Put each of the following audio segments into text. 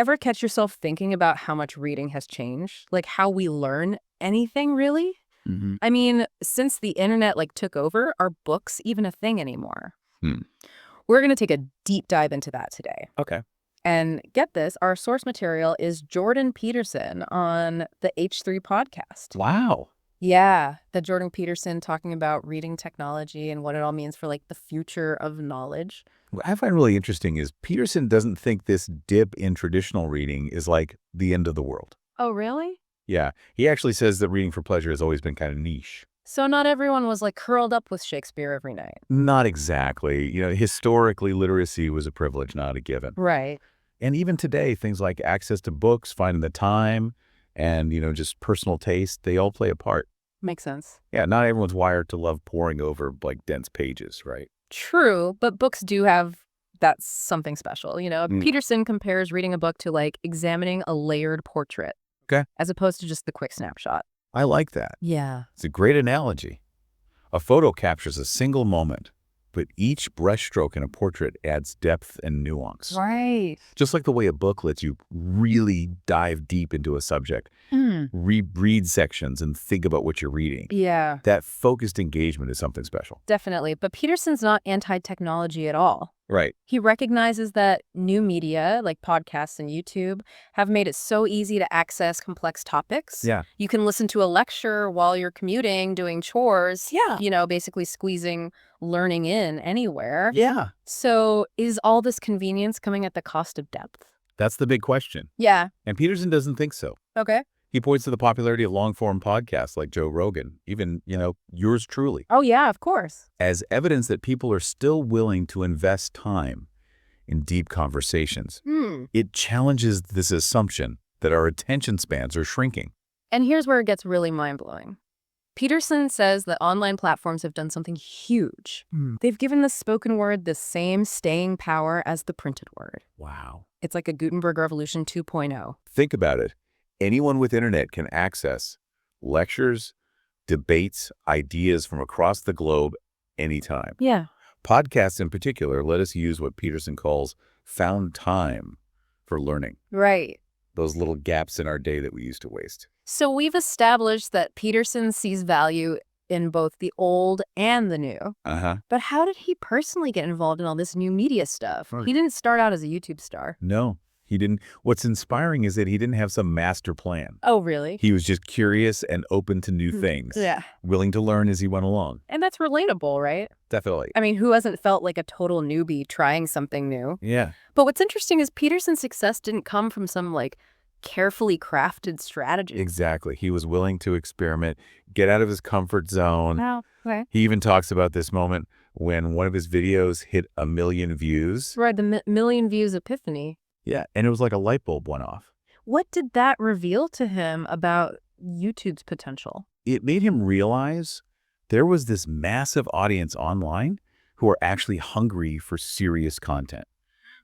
Ever catch yourself thinking about how much reading has changed? Like how we learn anything, really? Hmm. I mean, since the internet took over, are books even a thing anymore? Hmm. We're going to take a deep dive into that today. Okay. And get this, our source material is Jordan Peterson on the H3 podcast. Wow. Yeah, the Jordan Peterson talking about reading technology and what it all means for the future of knowledge. What I find really interesting is Peterson doesn't think this dip in traditional reading is like the end of the world. Oh, really? Yeah, he actually says that reading for pleasure has always been kind of niche. So not everyone was curled up with Shakespeare every night. Not exactly. Historically, literacy was a privilege, not a given. Right. And even today, things like access to books, finding the time, and, just personal taste, they all play a part. Makes sense. Yeah, not everyone's wired to love poring over, dense pages, right? True, but books do have that's something special. Mm. Peterson compares reading a book to examining a layered portrait. Okay. As opposed to just the quick snapshot. I like that. Yeah. It's a great analogy. A photo captures a single moment, but each brushstroke in a portrait adds depth and nuance. Right. Just like the way a book lets you really dive deep into a subject, read sections and think about what you're reading. Yeah, That focused engagement is something special. definitely. But Peterson's not anti-technology at all. Right. He recognizes that new media, like podcasts and YouTube, have made it so easy to access complex topics. Yeah. You can listen to a lecture while you're commuting, doing chores. Yeah. Basically squeezing learning in anywhere. Yeah. So is all this convenience coming at the cost of depth? That's the big question. Yeah. And Peterson doesn't think so. Okay. He points to the popularity of long-form podcasts like Joe Rogan, even, yours truly, Oh, yeah, of course. as evidence that people are still willing to invest time in deep conversations. It challenges this assumption that our attention spans are shrinking. And here's where it gets really mind-blowing. Peterson says that online platforms have done something huge. They've given the spoken word the same staying power as the printed word. Wow. It's like a Gutenberg Revolution 2.0. Think about it. Anyone with internet can access lectures, debates, ideas from across the globe anytime. Yeah. Podcasts in particular let us use what Peterson calls found time for learning. Right. Those little gaps in our day that we used to waste. So we've established that Peterson sees value in both the old and the new. Uh-huh. But how did he personally get involved in all this new media stuff? Right. He didn't start out as a YouTube star. No, he didn't. What's inspiring is that he didn't have some master plan. Oh, really? He was just curious and open to new things. Yeah. Willing to learn as he went along. And that's relatable, right? Definitely. I mean, who hasn't felt like a total newbie trying something new? Yeah. But what's interesting is Peterson's success didn't come from some carefully crafted strategy. Exactly. He was willing to experiment, get out of his comfort zone. Wow. Okay. He even talks about this moment when one of his videos hit 1 million views. Right, the million views epiphany. Yeah, and it was like a light bulb went off. What did that reveal to him about YouTube's potential? It made him realize there was this massive audience online who are actually hungry for serious content,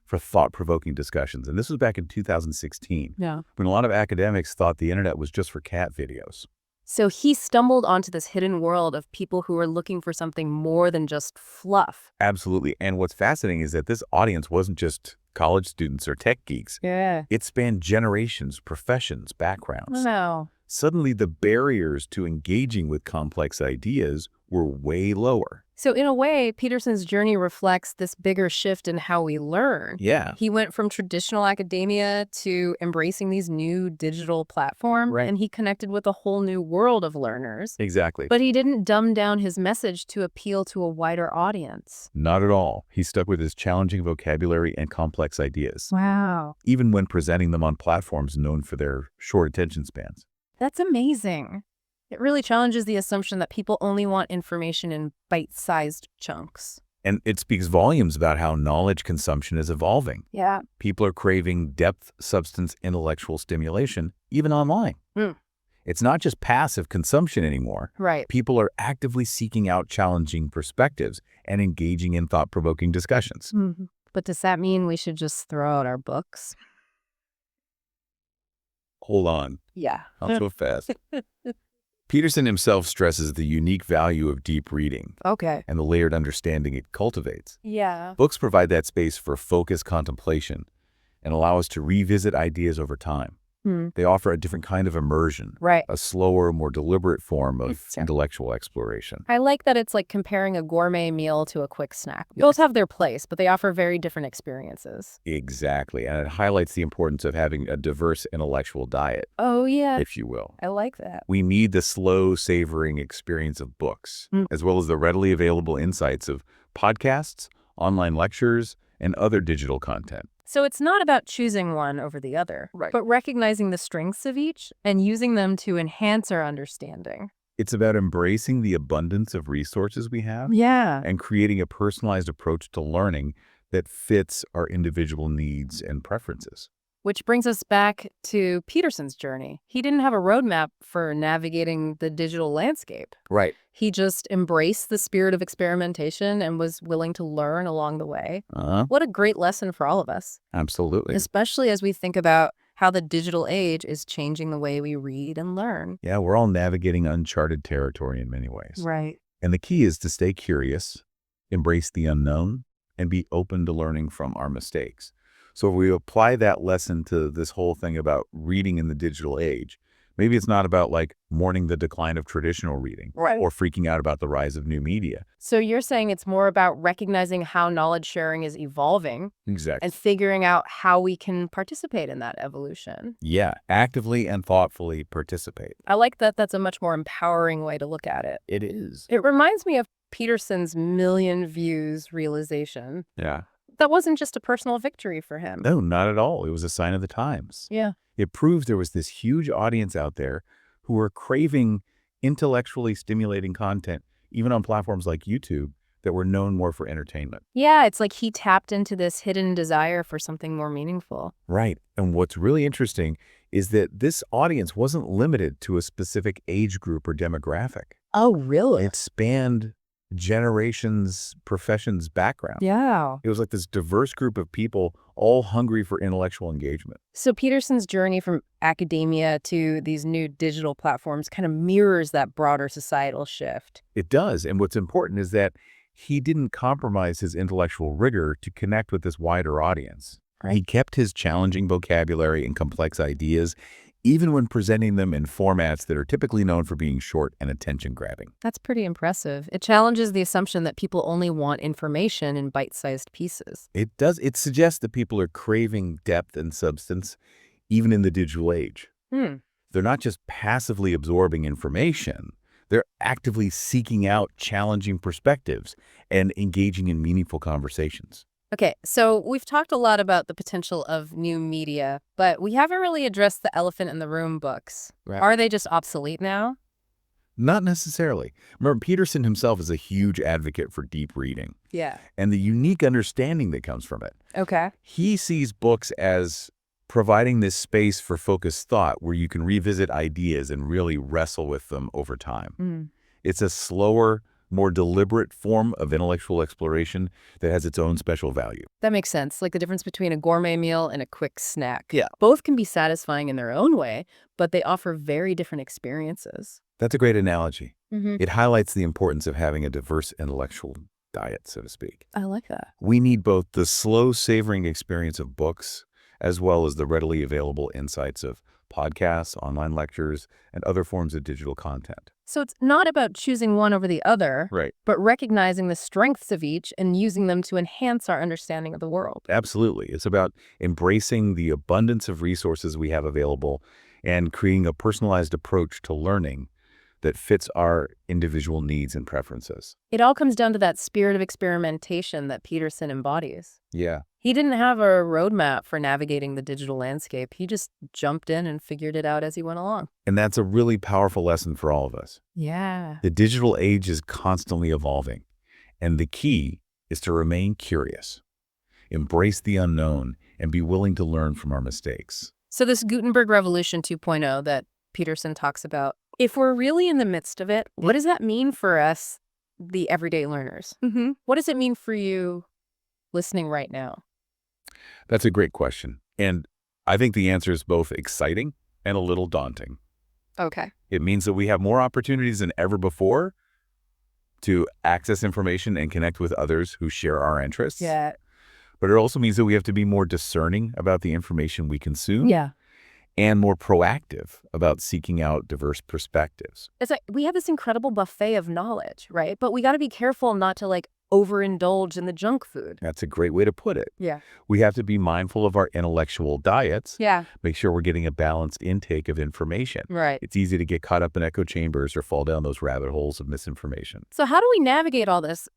for thought-provoking discussions. And this was back in 2016, Yeah. when a lot of academics thought the internet was just for cat videos. So he stumbled onto this hidden world of people who were looking for something more than just fluff. Absolutely. And what's fascinating is that this audience wasn't just college students or tech geeks. Yeah. It spanned generations, professions, backgrounds. No. Suddenly, the barriers to engaging with complex ideas were way lower. So in a way, Peterson's journey reflects this bigger shift in how we learn. Yeah. He went from traditional academia to embracing these new digital platforms, Right. and he connected with a whole new world of learners. Exactly. But he didn't dumb down his message to appeal to a wider audience. Not at all. He stuck with his challenging vocabulary and complex ideas, Wow. even when presenting them on platforms known for their short attention spans. That's amazing. It really challenges the assumption that people only want information in bite-sized chunks. And it speaks volumes about how knowledge consumption is evolving. Yeah. People are craving depth, substance, intellectual stimulation, even online. It's not just passive consumption anymore. Right. People are actively seeking out challenging perspectives and engaging in thought-provoking discussions. But does that mean we should just throw out our books? Hold on. Yeah. Not so fast. Peterson himself stresses the unique value of deep reading Okay. and the layered understanding it cultivates. Yeah. Books provide that space for focused contemplation, and allow us to revisit ideas over time. They offer a different kind of immersion, Right. a slower, more deliberate form of intellectual exploration. I like that it's like comparing a gourmet meal to a quick snack. Both have their place, but they offer very different experiences. Exactly, and it highlights the importance of having a diverse intellectual diet, Oh, yeah. if you will. I like that. We need the slow, savoring experience of books, as well as the readily available insights of podcasts, online lectures, and other digital content. So it's not about choosing one over the other, Right. but recognizing the strengths of each and using them to enhance our understanding. It's about embracing the abundance of resources we have Yeah. and creating a personalized approach to learning that fits our individual needs and preferences. Which brings us back to Peterson's journey. He didn't have a roadmap for navigating the digital landscape. Right. He just embraced the spirit of experimentation and was willing to learn along the way. What a great lesson for all of us, Absolutely. especially as we think about how the digital age is changing the way we read and learn. Yeah, we're all navigating uncharted territory in many ways. Right. And the key is to stay curious, embrace the unknown, and be open to learning from our mistakes. So if we apply that lesson to this whole thing about reading in the digital age, maybe it's not about like mourning the decline of traditional reading or freaking out about the rise of new media. So you're saying it's more about recognizing how knowledge sharing is evolving Exactly. and figuring out how we can participate in that evolution. Yeah, actively and thoughtfully participate. I like that. That's a much more empowering way to look at it. It is. It reminds me of Peterson's million views realization. Yeah. That wasn't just a personal victory for him. No, not at all. It was a sign of the times. Yeah. It proves there was this huge audience out there who were craving intellectually stimulating content, even on platforms like YouTube, that were known more for entertainment. Yeah, it's like he tapped into this hidden desire for something more meaningful. Right. And what's really interesting is that this audience wasn't limited to a specific age group or demographic. Oh, really? It spanned generations, professions, background. Yeah. It was like this diverse group of people all hungry for intellectual engagement. So Peterson's journey from academia to these new digital platforms kind of mirrors that broader societal shift. It does. And what's important is that he didn't compromise his intellectual rigor to connect with this wider audience. Right. He kept his challenging vocabulary and complex ideas, even when presenting them in formats that are typically known for being short and attention-grabbing. That's pretty impressive. It challenges the assumption that people only want information in bite-sized pieces. It does. It suggests that people are craving depth and substance, even in the digital age. They're not just passively absorbing information. They're actively seeking out challenging perspectives and engaging in meaningful conversations. Okay, so we've talked a lot about the potential of new media, but we haven't really addressed the elephant in the room books. Right. Are they just obsolete now? Not necessarily. Remember, Peterson himself is a huge advocate for deep reading Yeah. and the unique understanding that comes from it. Okay. He sees books as providing this space for focused thought where you can revisit ideas and really wrestle with them over time. It's a slower, more deliberate form of intellectual exploration that has its own special value. That makes sense. Like the difference between a gourmet meal and a quick snack. Yeah. Both can be satisfying in their own way, but they offer very different experiences. That's a great analogy. Mm-hmm. It highlights the importance of having a diverse intellectual diet, so to speak. I like that. We need both the slow, savoring experience of books as well as the readily available insights of podcasts, online lectures, and other forms of digital content. So it's not about choosing one over the other, Right. but recognizing the strengths of each and using them to enhance our understanding of the world. Absolutely. It's about embracing the abundance of resources we have available and creating a personalized approach to learning that fits our individual needs and preferences. It all comes down to that spirit of experimentation that Peterson embodies. Yeah. He didn't have a roadmap for navigating the digital landscape. He just jumped in and figured it out as he went along. And that's a really powerful lesson for all of us. Yeah. The digital age is constantly evolving, and the key is to remain curious, embrace the unknown, and be willing to learn from our mistakes. So this Gutenberg Revolution 2.0 that Peterson talks about, if we're really in the midst of it, what does that mean for us, the everyday learners? What does it mean for you listening right now? That's a great question. And I think the answer is both exciting and a little daunting. Okay. It means that we have more opportunities than ever before to access information and connect with others who share our interests. Yeah. But it also means that we have to be more discerning about the information we consume. Yeah. And more proactive about seeking out diverse perspectives. It's like we have this incredible buffet of knowledge, right? But we got to be careful not to like overindulge in the junk food. That's a great way to put it. Yeah. We have to be mindful of our intellectual diets. Yeah. Make sure we're getting a balanced intake of information. Right. It's easy to get caught up in echo chambers or fall down those rabbit holes of misinformation. So how do we navigate all this?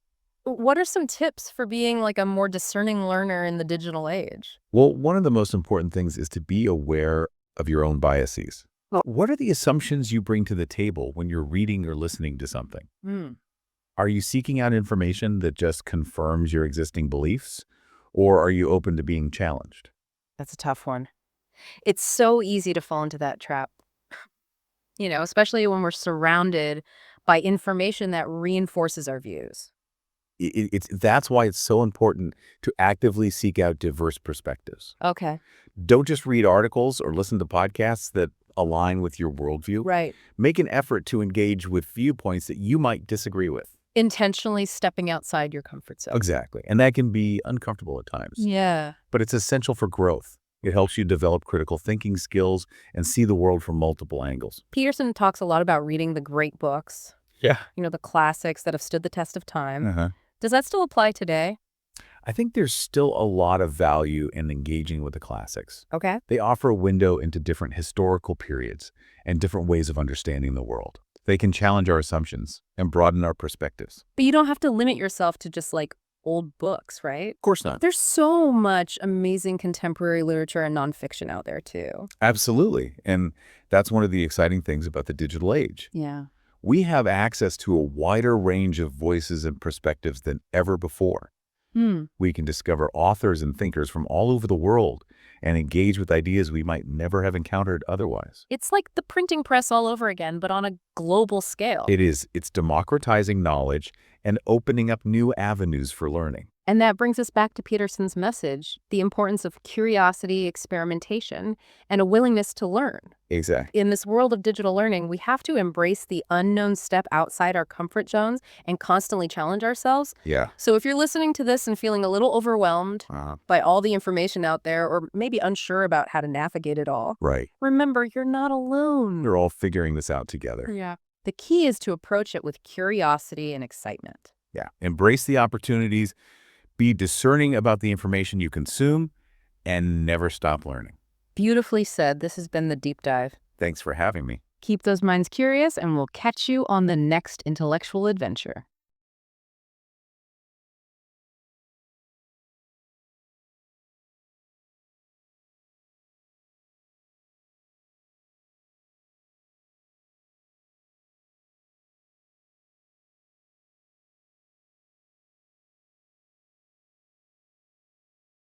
What are some tips for being like a more discerning learner in the digital age? Well, one of the most important things is to be aware of your own biases. Well- What are the assumptions you bring to the table when you're reading or listening to something? Are you seeking out information that just confirms your existing beliefs, or are you open to being challenged? That's a tough one. It's so easy to fall into that trap, especially when we're surrounded by information that reinforces our views. That's why it's so important to actively seek out diverse perspectives. Okay. Don't just read articles or listen to podcasts that align with your worldview. Right. Make an effort to engage with viewpoints that you might disagree with. Intentionally stepping outside your comfort zone. Exactly. And that can be uncomfortable at times. Yeah. But it's essential for growth. It helps you develop critical thinking skills and see the world from multiple angles. Peterson talks a lot about reading the great books, Yeah. the classics that have stood the test of time. Uh-huh. Does that still apply today? I think there's still a lot of value in engaging with the classics. Okay. They offer a window into different historical periods and different ways of understanding the world. They can challenge our assumptions and broaden our perspectives. But you don't have to limit yourself to just like old books, right? Of course not. There's so much amazing contemporary literature and nonfiction out there too. Absolutely. And that's one of the exciting things about the digital age. Yeah. We have access to a wider range of voices and perspectives than ever before. We can discover authors and thinkers from all over the world and engage with ideas we might never have encountered otherwise. It's like the printing press all over again, but on a global scale. It is. It's democratizing knowledge and opening up new avenues for learning. And that brings us back to Peterson's message, the importance of curiosity, experimentation, and a willingness to learn. Exactly. In this world of digital learning, we have to embrace the unknown step outside our comfort zones and constantly challenge ourselves. Yeah. So if you're listening to this and feeling a little overwhelmed by all the information out there, or maybe unsure about how to navigate it all, Right. remember, you're not alone. We're all figuring this out together. Yeah. The key is to approach it with curiosity and excitement. Yeah. Embrace the opportunities, be discerning about the information you consume, and never stop learning. Beautifully said. This has been The Deep Dive. Thanks for having me. Keep those minds curious, and we'll catch you on the next intellectual adventure.